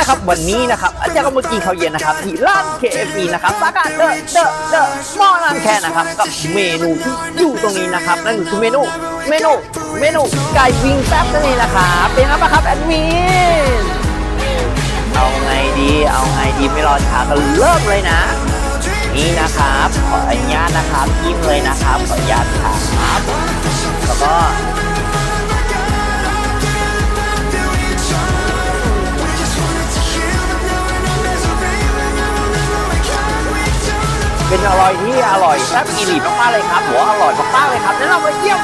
นะครับวันนี้นะครับอาจารย์ก็มากินข้าวเย็นนะครับที่ร้าน KFC นะครับสาขาเดอะมอลล์ร้านแค่นะครับกับเมนูที่อยู่ตรงนี้นะครับนั่นคือเมนูไก่วิงแซ่บนั่นเองนะครับเป็นไงบ้างครับแอดมินเอาไงดีไม่รอช้าก็เริ่มเลยนะนี่นะครับขออนุญาตนะครับยิ้มเลยนะครับขออนุญาตครับแล้วก็เป็นอร่อยที่อร่อยแซ่บอีหลีมากๆเลยครับหัวอร่อยมากๆเลยครับงั้นเรามาเยี่ยม